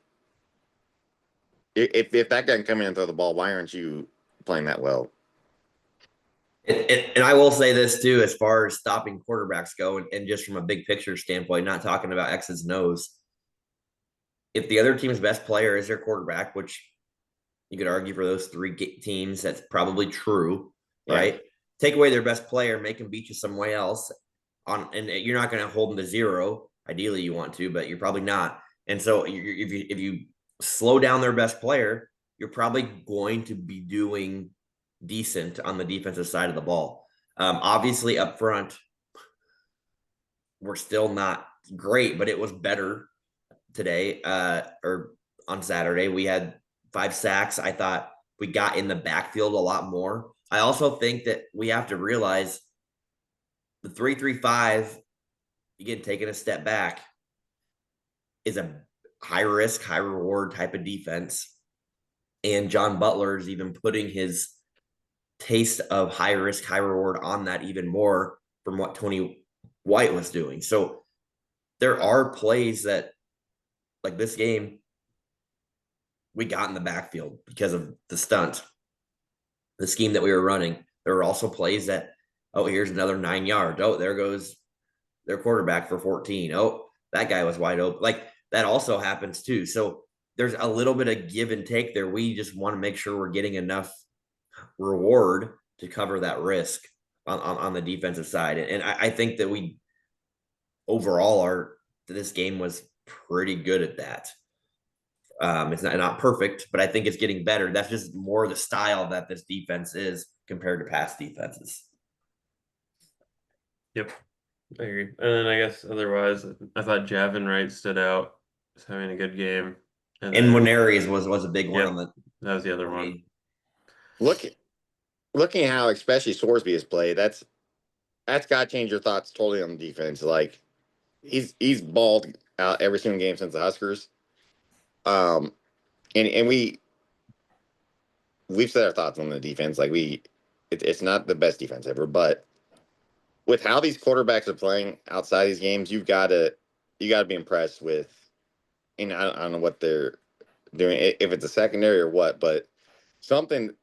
If that guy can come in and throw the ball, why aren't you playing that well? And I will say this too, as far as stopping quarterbacks go, and just from a big picture standpoint, not talking about X's and O's. If the other team's best player is their quarterback, which you could argue for those three teams, that's probably true, Yeah, right? Take away their best player, make them beat you some way else. And you're not going to hold them to zero. Ideally, you want to, but you're probably not. And so, if you slow down their best player, you're probably going to be doing decent on the defensive side of the ball. Obviously, up front, we're still not great, but it was better today or on Saturday. We had 5 sacks. I thought we got in the backfield a lot more. I also think that we have to realize the 3-3-5, again, taking a step back, is a high risk, high reward type of defense. And John Butler is even putting his taste of high risk, high reward on that even more from what Tony White was doing. So there are plays that, like this game, we got in the backfield because of the stunt, the scheme that we were running. There were also plays that, oh, here's another 9 yards. Oh, there goes their quarterback for 14. Oh, that guy was wide open. Like that also happens too. So there's a little bit of give and take there. We just want to make sure we're getting enough reward to cover that risk on the defensive side. And I think that we overall this game was pretty good at that. It's not perfect, but I think it's getting better. That's just more the style that this defense is compared to past defenses. Yep, I agree. And then I guess otherwise, I thought Javin Wright stood out, was having a good game. And And then, Monaries was a big one yep, on the that was the other for one. me. Looking at how especially Sorsby has played, that's got to change your thoughts totally on the defense. Like he's balled out every single game since the Huskers. And we've said our thoughts on the defense. Like it's not the best defense ever, but with how these quarterbacks are playing outside these games, you got to be impressed with. And I don't know what they're doing, if it's a secondary or what, but something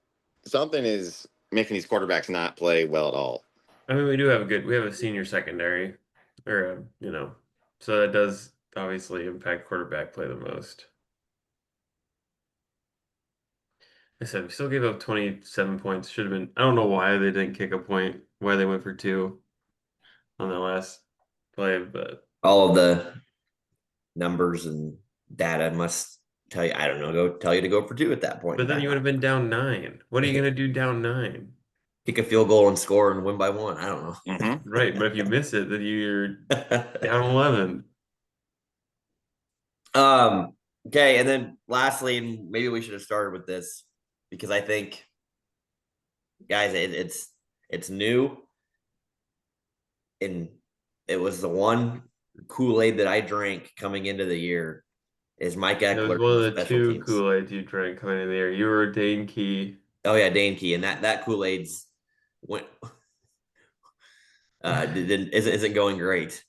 something is making these quarterbacks not play well at all. I mean, we have a senior secondary, or so that does obviously impact quarterback play the most. I said we still gave up 27 points. Should have been. I don't know why they didn't kick a point. Why they went for two on that last play, but All of the numbers and data must tell you. I don't know. Go tell you to go for two at that point in then you would have time. been down 9. What are you gonna do down 9? Kick a field goal and score and win by one. I don't Mm-hmm. Right, but if you miss it, then you're know. down 11. Okay, and then lastly, and maybe we should have started with this because I think, guys, it's new, and it was the one Kool-Aid that I drank coming into the year is Mike It was Ekeler one and of the the special two teams. Kool-Aids you drank coming in there. You were Dane Key. Oh yeah, Dane Key, and that Kool-Aid's went didn't isn't going great.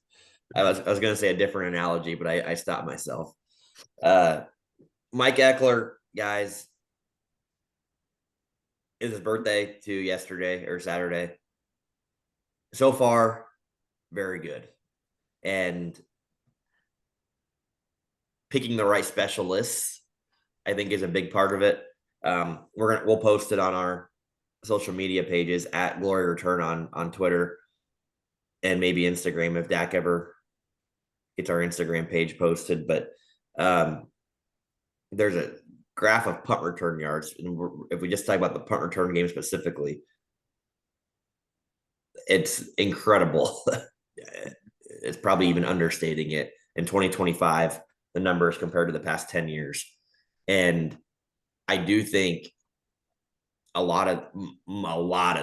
I was gonna say a different analogy, but I stopped myself. Uh, Mike Ekeler, guys, is his birthday to yesterday or Saturday. So far, very good. And picking the right specialists, I think, is a big part of it. We'll post it on our social media pages at Glory Return on Twitter and maybe Instagram if Dak ever gets our Instagram page posted. But there's a graph of punt return yards, and if we just talk about the punt return game specifically, it's incredible. It's probably even understating it. In 2025, the numbers compared to the past 10 years. And I do think a lot of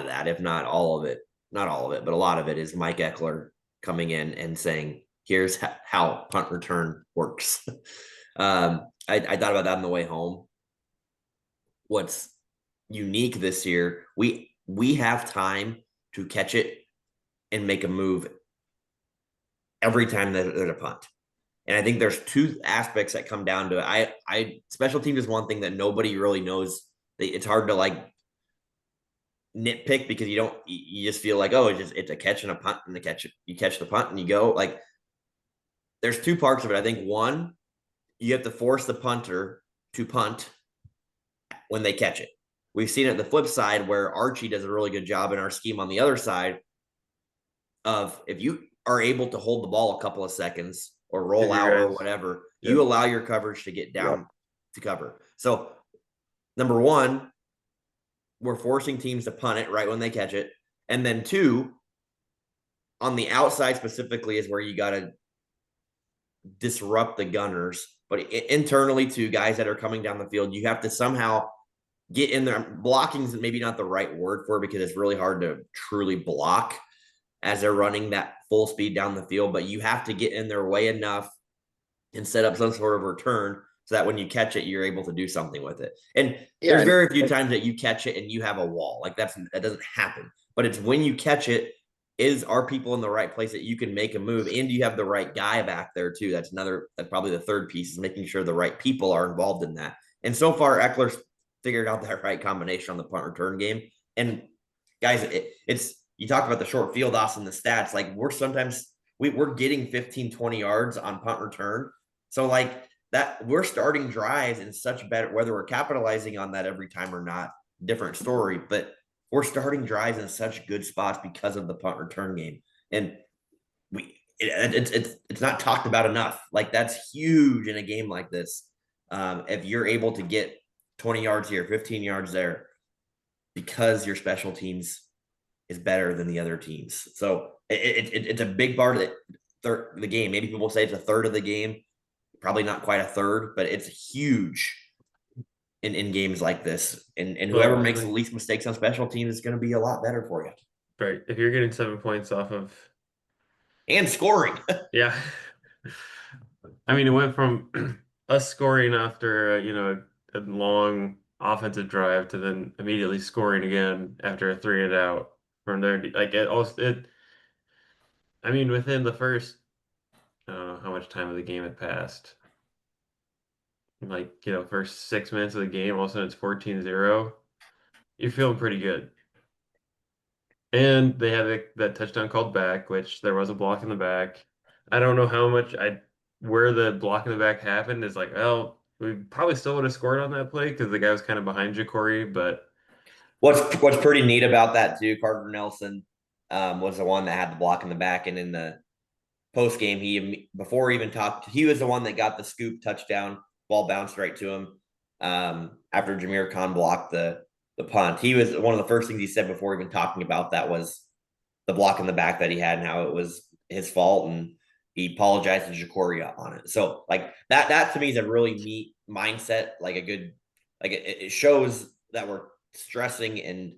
that, if not all of it, not all of it, but a lot of it is Mike Ekeler coming in and saying, here's how punt return works. I thought about that on the way home. What's unique this year, we have time to catch it and make a move every time that there's a punt. And I think there's two aspects that come down to it. I special teams is one thing that nobody really knows. It's hard to like nitpick because you just feel like, oh, it's a catch and a punt, and you catch the punt and you go. Like there's two parts of it. I think one, you have to force the punter to punt when they catch it. We've seen it the flip side where Archie does a really good job in our scheme on the other side of if you are able to hold the ball a couple of seconds or roll out or whatever, Yep. you allow your coverage to get down to cover. So number one, we're forcing teams to punt it right when they catch it. And then two, on the outside specifically is where you got to disrupt the gunners. But internally to guys that are coming down the field, you have to somehow get in there. Blocking is maybe not the right word for it because it's really hard to truly block as they're running that full speed down the field, but you have to get in their way enough and set up some sort of return so that when you catch it, you're able to do something with it. And there's very few times that you catch it and you have a wall. Like that doesn't happen. But it's when you catch it, are people in the right place that you can make a move, and you have the right guy back there too. That's probably the third piece is making sure the right people are involved in that. And so far, Ekeler's figured out that right combination on the punt return game. And guys, it's you talk about the short field offs and the stats. Like we're getting 15, 20 yards on punt return. So like that, we're starting drives in such better, whether we're capitalizing on that every time or not, different story. But we're starting drives in such good spots because of the punt return game. And it's not talked about enough. Like that's huge in a game like this. If you're able to get 20 yards here, 15 yards there, because your special teams is better than the other teams. So it's a big part of the game. Maybe people say it's a third of the game, probably not quite a third, but it's huge in games like this. And whoever Well, makes the least mistakes on special teams is going to be a lot better for you. right. If you're getting 7 points off of, And scoring. yeah. I mean, it went from us scoring after, a long offensive drive to then immediately scoring again after a three and out from there. Like I mean, within the first, I don't know how much time of the game had passed. Like, first 6 minutes of the game, all of a sudden it's 14-0. You're feeling pretty good. And they had that touchdown called back, which there was a block in the back. I don't know where the block in the back happened is like, well, we probably still would have scored on that play because the guy was kind of behind Ja'Cory, but What's pretty neat about that too, Carter Nelson was the one that had the block in the back, and in the post game, before he even talked, he was the one that got the scoop touchdown. Ball bounced right to him after Jameer Khan blocked the punt. He was one of the first things he said before even talking about that was the block in the back that he had and how it was his fault, and he apologized to Jacoria on it. So like that to me is a really neat mindset, like a good, like it shows that we're stressing and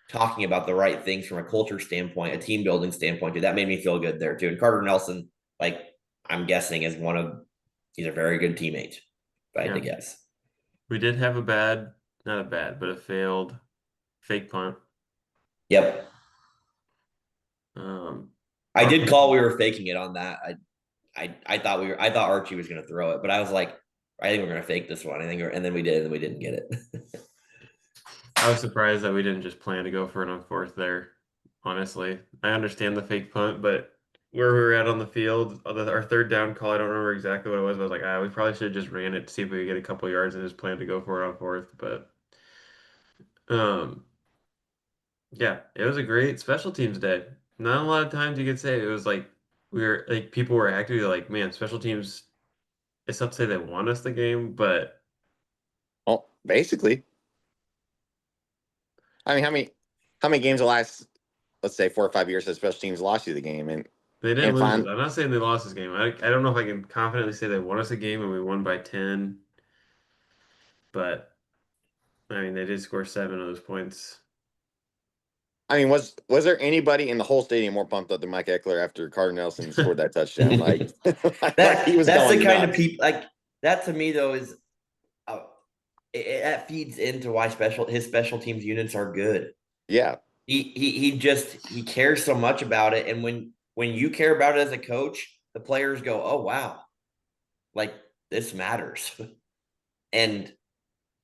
talking about the right things from a culture standpoint, a team building standpoint too. That made me feel good there too. And Carter Nelson, like I'm guessing, is he's a very good teammate, if I had to yeah, guess. we did have not a bad, but a failed fake punt. Yep. Um, I did call we were faking it on that. I thought I thought Archie was gonna throw it, but I was like, I think we're gonna fake this one. And then we did, and we didn't get it. I was surprised that we didn't just plan to go for it on fourth there. Honestly, I understand the fake punt, but where we were at on the field, our third down call, I don't remember exactly what it was, but I was like, we probably should have just ran it to see if we could get a couple yards and just planned to go for it on fourth. But um, yeah, it was a great special teams day. Not a lot of times you could say it was like people were actively like, man, special teams. It's not to say they won us the game, but Well, basically, I mean, how many games the last, let's say, 4 or 5 years has special teams lost you the game, they didn't and lose it. find. I'm not saying they lost this game. I don't know if I can confidently say they won us a game and we won by 10, but I mean they did score 7 of those points. I mean, was there anybody in the whole stadium more pumped up than Mike Ekeler after Carter Nelson scored that touchdown? Like, like he was That's the going kind of nuts. people like that to me though is uh, that feeds into why his special teams units are good. Yeah, He cares so much about it, and when you care about it as a coach, the players go, "Oh wow, like this matters," and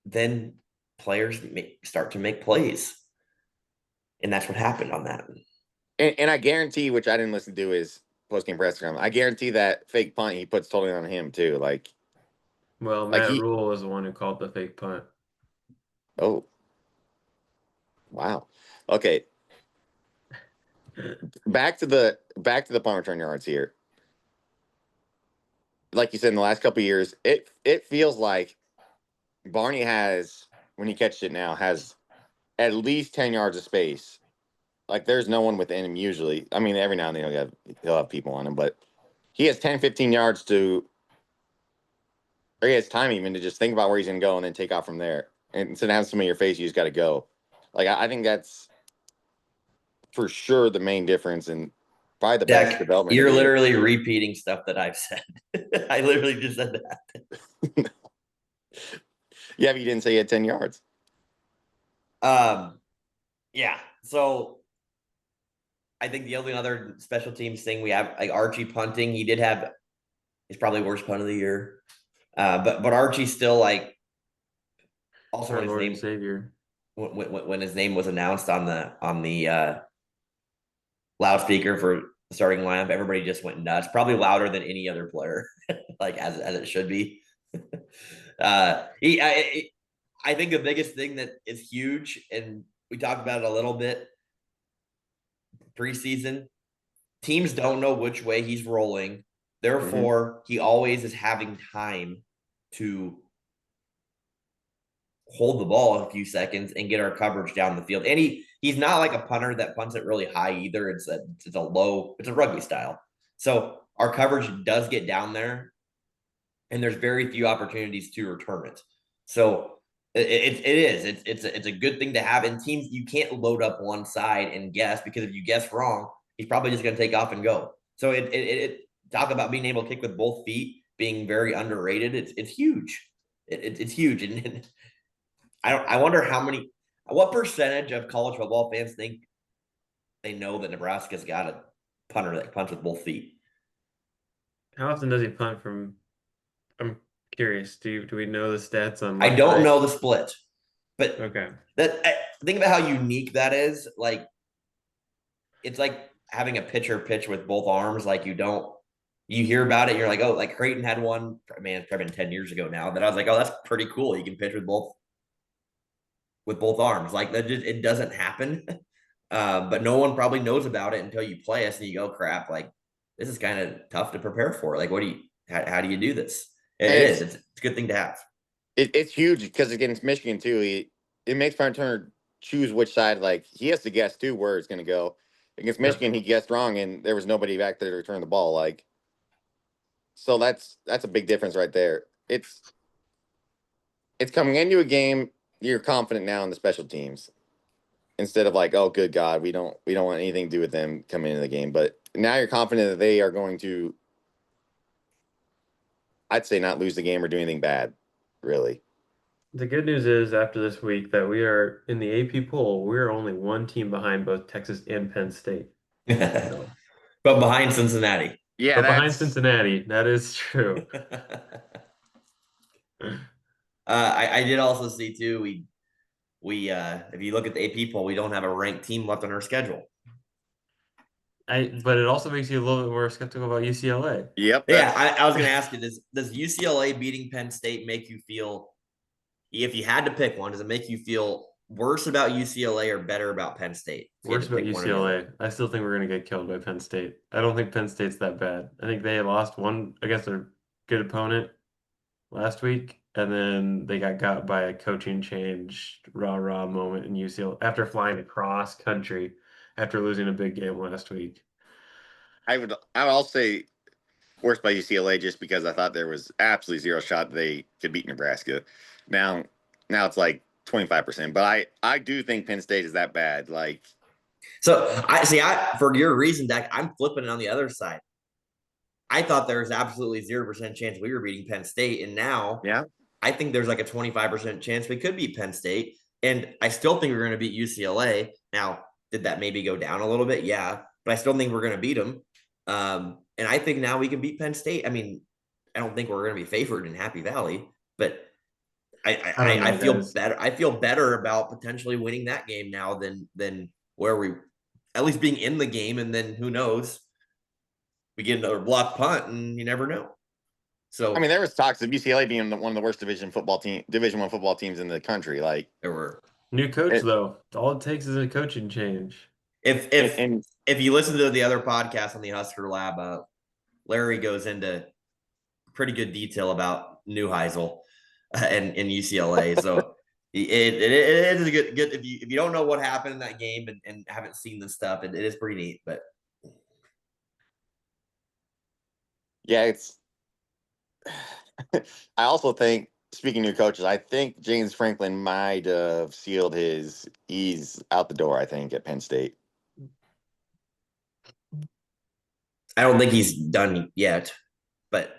then players start to make plays, and that's what happened on that. and I guarantee, which I didn't listen to his post game press conference. I guarantee that fake punt he puts totally on him too. Well, Like Matt he. Rule was the one who called the fake punt. Oh, wow. Okay, back to the punt return yards here. Like you said, in the last couple of years, it feels like Barney has, when he catches it now, has at least 10 yards of space. Like there's no one within him usually. I mean, every now and then he'll have people on him, but he has 10, 15 yards or he has time even to just think about where he's going to go and then take off from there. And instead of having somebody in your face, you just got to go. Like, I think that's for sure the main difference and probably the best Jack, development of you're the. literally repeating stuff that I've said. I literally just said that. Yeah, but you didn't say he had 10 yards. Yeah. So I think the only other special teams thing we have, like Archie punting, he did have his probably worst punt of the year. But Archie's still like also Our when his Lord and name Savior. when his name was announced on the loudspeaker for the starting lineup, everybody just went nuts. Probably louder than any other player, like as it should be. I think the biggest thing that is huge, and we talked about it a little bit preseason. Teams don't know which way he's rolling. Therefore, he always is having time to hold the ball a few seconds and get our coverage down the field. And he's not like a punter that punts it really high either. It's a rugby style. So our coverage does get down there, and there's very few opportunities to return it. So it's a good thing to have. In teams, you can't load up one side and guess, because if you guess wrong, he's probably just going to take off and go. So it talk about being able to kick with both feet being very underrated. It's huge. It's huge, and I wonder what percentage of college football fans think they know that Nebraska's got a punter that punts with both feet. How often does he punt from? I'm curious. Do we know the stats on I left don't right? know the split, but Okay. think about how unique that is. Like, it's like having a pitcher pitch with both arms. Like, you hear about it, and you're like, oh, like Creighton had one. Man, it's probably been 10 years ago now. That I was like, oh, that's pretty cool. You can pitch with both arms. Like, that just, it doesn't happen. But no one probably knows about it until you play us and you go, crap, like this is kind of tough to prepare for. Like, how do you do this? And It's a good thing to have. it's huge because against Michigan too, it makes Brian Turner choose which side. Like he has to guess too where it's going to go. Against Michigan, he guessed wrong, and there was nobody back there to return the ball. Like, so that's a big difference right there. It's coming into a game. You're confident now in the special teams instead of like, oh, good God, we don't want anything to do with them coming into the game. But now you're confident that they are going to, I'd say, not lose the game or do anything bad, really. The good news is after this week that we are in the AP poll, we're only one team behind both Texas and Penn State. But So, behind Cincinnati. Yeah, but behind that's Cincinnati, that is true. I did also see too. We if you look at the AP poll, we don't have a ranked team left on our schedule. But it also makes you a little bit more skeptical about UCLA. yep. Yeah, That's I was going to ask you, does UCLA beating Penn State make you feel, if you had to pick one, does it make you feel worse about UCLA or better about Penn State? If you had Worse to about pick one or the other. UCLA. I still think we're going to get killed by Penn State. I don't think Penn State's that bad. I think they lost one against a good opponent last week, and then they got by a coaching change, rah moment in UCLA after flying across country after losing a big game last week. I would also say worse by UCLA just because I thought there was absolutely zero shot they could beat Nebraska. Now now it's like 25%, but I do think Penn State is that bad. Like, So for your reason, Dak, I'm flipping it on the other side. I thought there was absolutely 0% chance we were beating Penn State, and now yeah, I think there's like a 25% chance we could beat Penn State, and I still think we're going to beat UCLA. Now, did that maybe go down a little bit? Yeah, but I still think we're going to beat them. And I think now we can beat Penn State. I mean, I don't think we're going to be favored in Happy Valley, but I don't I know, feel guys. better. I feel better about potentially winning that game now than where we, at least being in the game, and then who knows, we get another block punt, and you never know. I mean So there was talks of UCLA being one of the worst Division One football teams in the country. Like, there were New coach, it, though. All it takes is a coaching change. if and, if and if you listen to the other podcast on the Husker Lab, Larry goes into pretty good detail about Neuheisel and UCLA. So it is a good if you don't know what happened in that game and haven't seen the stuff, it is pretty neat. But yeah, it's. I also think, speaking of new coaches, I think James Franklin might have sealed he's out the door. I think at Penn State. I don't think he's done yet, but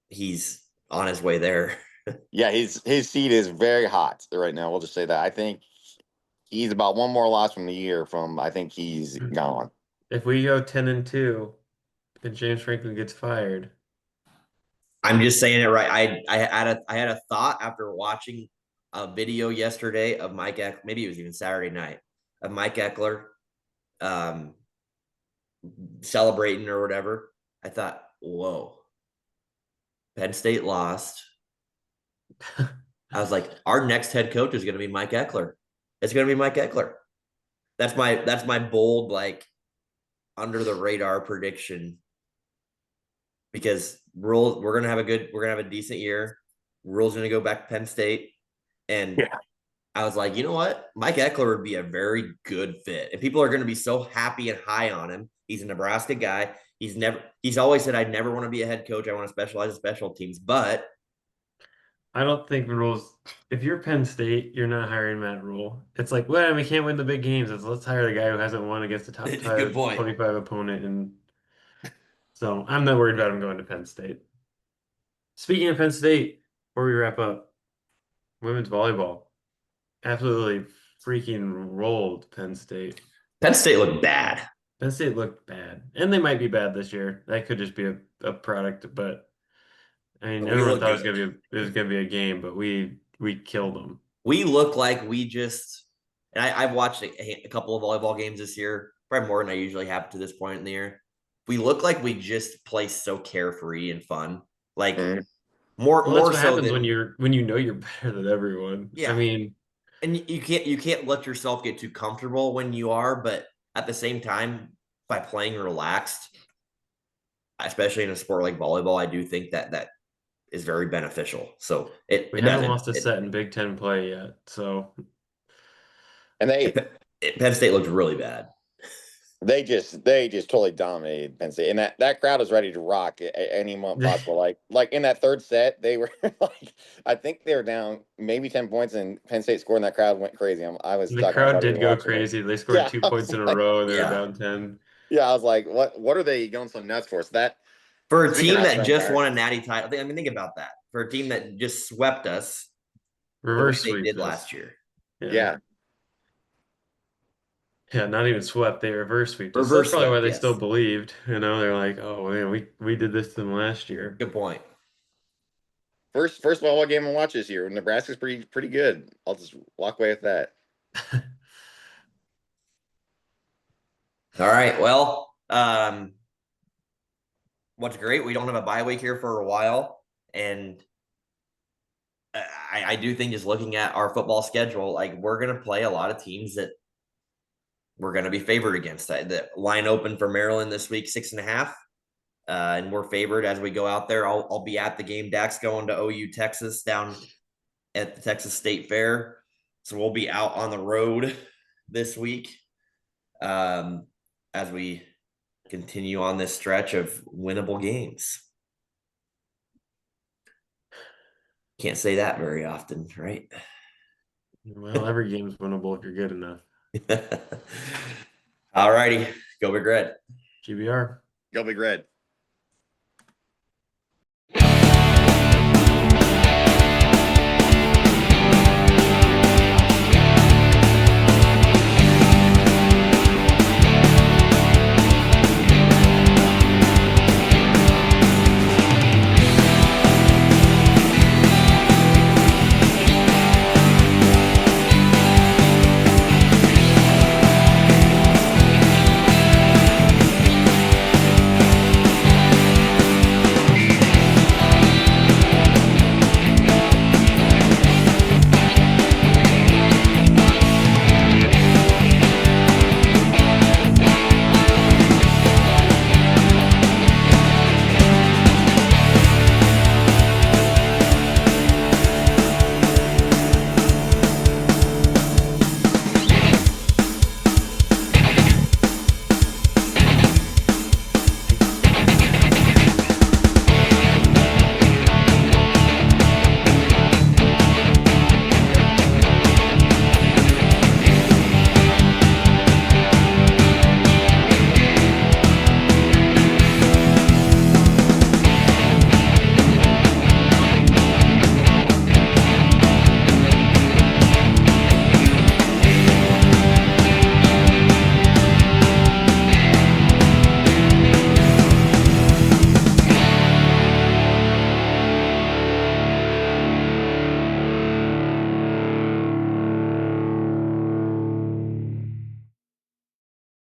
he's on his way there. Yeah, his seat is very hot right now. We'll just say that. I think he's about one more loss from the year from. I think he's gone. If we go 10-2 and James Franklin gets fired, I'm just saying it right. I had a thought after watching a video yesterday of Mike Ekeler, maybe it was even Saturday night, of Mike Ekeler celebrating or whatever. I thought, whoa, Penn State lost. I was like, our next head coach is going to be Mike Ekeler. It's going to be Mike Ekeler. That's my bold, like, under the radar prediction, because we're gonna have a decent year. Rule's gonna go back to Penn State, And Yeah. I was like, you know what? Mike Ekeler would be a very good fit. And people are going to be so happy and high on him. He's a Nebraska guy. He's always said, I'd never want to be a head coach. I want to specialize in special teams. But I don't think Rule's. If you're Penn State, you're not hiring Matt Rule. It's like, well, we can't win the big games. Let's hire the guy who hasn't won against the top good five, point. 25 opponent. And so I'm not worried about him going to Penn State. Speaking of Penn State, before we wrap up, women's volleyball absolutely freaking rolled Penn State. Penn State looked bad. Penn State looked bad, and they might be bad this year. That could just be a product, but I mean, But we everyone look thought good. it was gonna be a game, but we killed them. We look like we just, and I've watched a couple of volleyball games this year, probably more than I usually have to this point in the year. We look like we just play so carefree and fun. Like Mhm. Well, that's more what so happens than when you know you're better than everyone. I yeah. mean, And you can't let yourself get too comfortable when you are, but at the same time, by playing relaxed, especially in a sport like volleyball, I do think that is very beneficial. So we it haven't doesn't. lost a set in Big Ten play yet, so And Penn State looked really bad. they just totally dominated Penn State, and that crowd is ready to rock at any moment possible. Like in that third set, they were like, I think they were down maybe 10 points, and Penn State scored, and that crowd went crazy. I was the talking to my crowd buddy did and go watching it. crazy. They scored Yeah, two I was points in a like, row, and they were Yeah. down 10. yeah, I was like, what are they going so nuts for? So that For a speaking team of that just Empire, won a natty title, I mean, think about that. For a team that just swept us the way Reverse they sweep did this. last year. yeah, Yeah, not even swept. They reverse sweeped us. So that's Reverse probably why swept, they still yes. believed. They're like, oh man, we did this to them last year. Good point. first volleyball game I watch this year. Nebraska's pretty good. I'll just walk away with that. All right. Well, what's great, we don't have a bye week here for a while. And I do think just looking at our football schedule, like we're going to play a lot of teams that we're going to be favored against. The line open for Maryland this week, 6.5. And we're favored as we go out there. I'll be at the game. Dak's going to OU Texas down at the Texas State Fair. So we'll be out on the road this week as we continue on this stretch of winnable games. Can't say that very often, right? Well, every game's winnable if you're good enough. All righty. Go Big Red. GBR. Go Big Red.